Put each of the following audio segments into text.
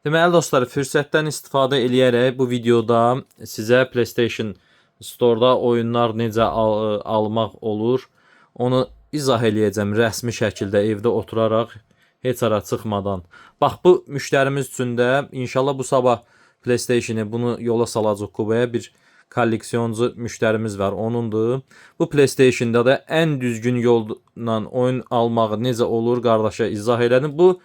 Deməli dostlar, fürsətdən istifadə eləyərək bu videoda sizə PlayStation Store-da oyunlar necə almaq olur, onu izah eləyəcəm rəsmi şəkildə evdə oturaraq, heç ara çıxmadan. Bax, bu müştərimiz üçün də inşallah bu sabah PlayStation-i bunu yola salacaq Kubaya bir kolleksiyoncu müştərimiz var, onundur. Bu PlayStation-da da ən düzgün yolla oyun almağı necə olur qardaşa izah elədim. Bu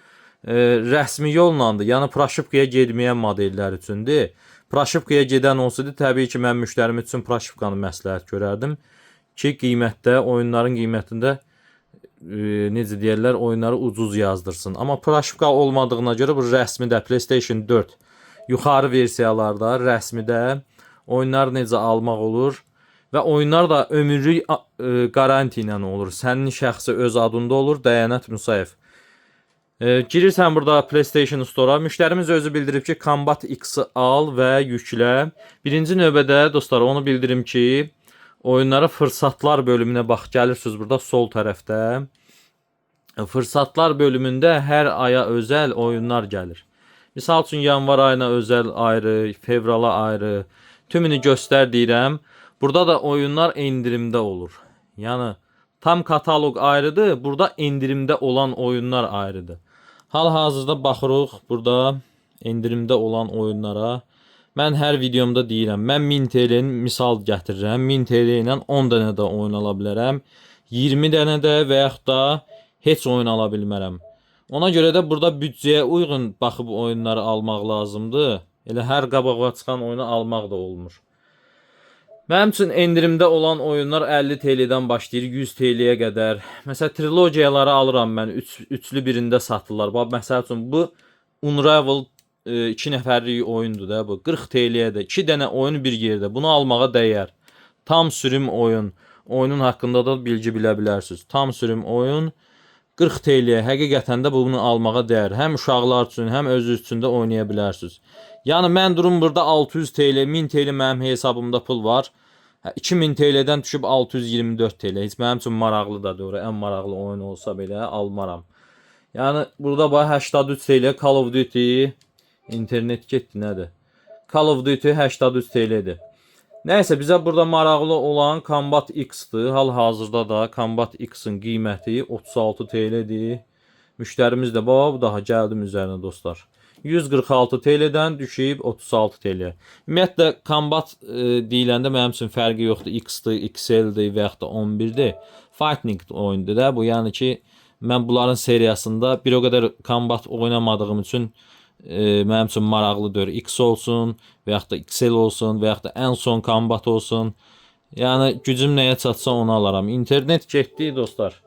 rəsmi yollandır. Yəni proşipkaya getməyən modellər üçündür. Proşipkaya gedən olsaydı, təbii ki, mən müştərim üçün proşipkanı məsləhət görərdim ki, qiymətdə, oyunların qiymətində necə deyirlər, oyunları ucuz yazdırsın. Amma proşipka olmadığına görə bu rəsmidə PlayStation 4 yuxarı versiyalarda rəsmidə oyunlar necə almaq olur və oyunlar da ömürlük qaranti ilə olur. Sənin şəxsi öz adında olur, Dəyanət Musayev. Girirsən burada PlayStation Store-a. Müştərimiz özü bildirib ki, Combat X-i al və yüklə. Birinci növbədə dostlar onu bildirim ki, oyunlara fırsatlar bölümünə bax, gəlirsiniz burada sol tərəfdə. Fırsatlar bölümündə hər aya özəl oyunlar gəlir. Misal üçün yanvar ayına özəl ayrı, fevrala ayrı. Tümünü göstər deyirəm. Burada da oyunlar endirimdə olur. Yəni tam kataloq ayrıdır, burada endirimdə olan oyunlar ayrıdır. Hal-hazırda baxırıq burada endirimdə olan oyunlara. Mən hər videomda deyirəm, mən 1000 TL-ni misal gətirirəm. 1000 TL ilə 10 dənə də oyun ala bilərəm. 20 dənə də və yaxud da heç oyun ala bilmərəm. Ona görə də burada büdcəyə uyğun baxıb oyunları almaq lazımdır. Elə hər qabağa çıxan oyunu almaq da olmur. Mənim üçün endirimdə olan oyunlar 50 TL-dən başlayır 100 TL-yə qədər. Məsələn, trilogiyaları alıram mən. Üçlü birində satırlar. Bax, məsəl üçün bu Unravel 2 nəfərlik oyundur da bu. 40 TL-yə də 2 dənə oyun bir yerdə. Bunu almağa dəyər. Tam sürüm oyun. Oyunun haqqında da bilgi bilə bilərsiniz. Tam sürüm oyun 40 TL-yə həqiqətən də bunu almağa dəyər. Həm uşaqlar üçün, həm özünüz üçün də oynaya bilərsiniz. Yəni mən durum burada 600 TL, 1000 TL mənim hesabımda pul var. 2000 TL-dən düşüb 624 TL. Heç mənim üçün maraqlı da doğru. Ən maraqlı oyun olsa belə almaram. Yəni burada bax 83 TL Call of Duty internet getdi nədir? Call of Duty 83 TL-dir. Nəysə bizə burada maraqlı olan Combat X-dir. Hal-hazırda da Combat X-in qiyməti 36 TL-dir. Müştərimiz də bax, bu daha gəldim üzərinə dostlar. 146 TL-dən düşüb 36 TL. Ümumiyyətlə Combat deyiləndə mənim üçün fərqi yoxdur. X-dir, XL-dir və yaxud da 11-dir. Fighting oyundur da bu. Yəni ki, mən bunların seriyasında bir o qədər Combat oynamadığım üçün mənim üçün maraqlıdır. X olsun və yaxud da XL olsun və yaxud da ən son Combat olsun. Yəni gücüm nəyə çatsa onu alaram. İnternet getdi dostlar.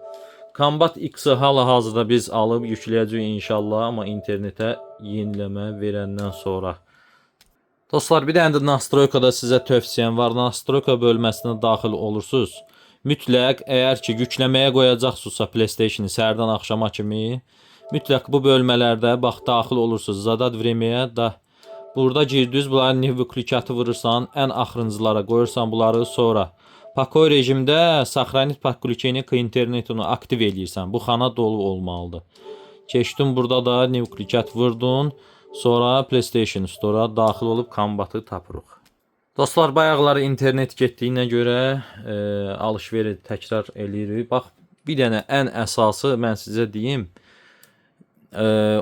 Combat X-i hal-hazırda biz alıb yükləyəcəyik inşallah, amma internetə yeniləmə verəndən sonra. Dostlar, bir dənə də Nastroykada sizə tövsiyəm var. Nastroyka bölməsinə daxil olursunuz. Mütləq, əgər ki yükləməyə qoyacaqsınızsa PlayStation-i səhərdən axşama kimi, mütləq bu bölmələrdə bax daxil olursunuz. Zadad vremya da burada girdiniz, bunların nivklikatı vurursan, ən axırıncılara qoyursan bunları, sonra Pakoy rejimdə Saxranit podключение к internetini aktiv eləyirsən. Bu xana dolu olmalıdır. Keçdin burada da nivklikat vurdun. Sonra PlayStation Store-a daxil olub Combat-ı tapırıq. Dostlar, bayaqları internet getdiyinə görə alış-veri təkrar eləyirik. Bax, bir dənə ən əsası mən sizə deyim.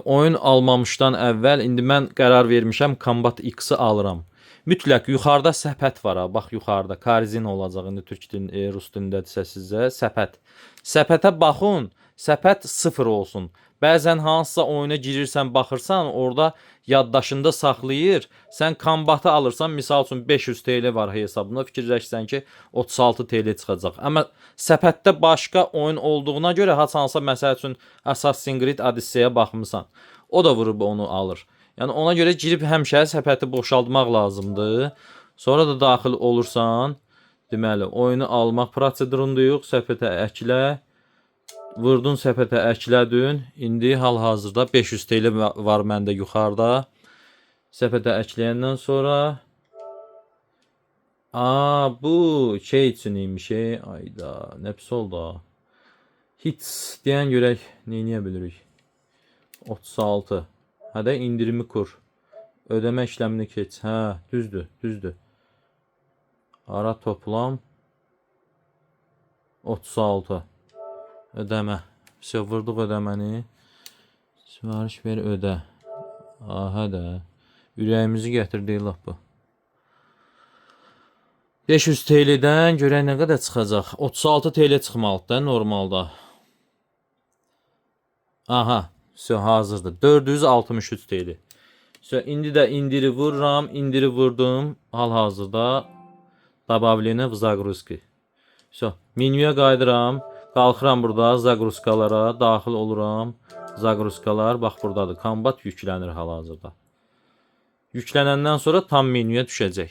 Oyun almamışdan əvvəl indi mən qərar vermişəm Combat X-i alıram. Mütləq yuxarıda səpət var ha. Bax yuxarıda karizin olacaq indi türk dilində, rus dilindədirsə sizə səpət. Səpətə baxın. Səpət 0 olsun. Bəzən hansısa oyuna girirsən, baxırsan, orada yaddaşında saxlayır. Sən Combat-ı alırsan, misal üçün 500 TL var hesabında, fikirləşsən ki 36 TL çıxacaq. Amma səpətdə başqa oyun olduğuna görə haçansa məsəl üçün Assassin's Creed Odyssey-yə baxmısan, o da vurub onu alır. Yəni ona görə girib həmişə səpəti boşaltmaq lazımdır. Sonra da daxil olursan, deməli oyunu almaq prosedurundayıq. Səpətə əklə. Vurdun səpətə əklədin. İndi hal-hazırda 500 TL var məndə yuxarıda. Səpətə əkləyəndən sonra bu şey üçün imiş. Ayda, nə pis oldu. Hits deyən görək nə eləyə bilirik. 36. Hə də indirimi kur. Ödəmə işləmini keç. Hə, düzdür. Ara toplam 36. Ödəmə. Все, vurduq ödəməni. Sifariş ver, ödə. Hə də. Ürəyimizi gətirdik lap bu. 500 TL-dən görək nə qədər çıxacaq. 36 TL çıxmalıdır da normalda. Aha, все, hazırdır. 463 TL. So, indi də indiri vururam, indiri vurdum. Hal-hazırda добавление в загрузки. So, menyuya qayıdıram, qalxıram burada zagruzkalara, daxil oluram. Zagruzkalar bax burdadır. Kombat yüklənir hal-hazırda. Yüklənəndən sonra tam menyuya düşəcək.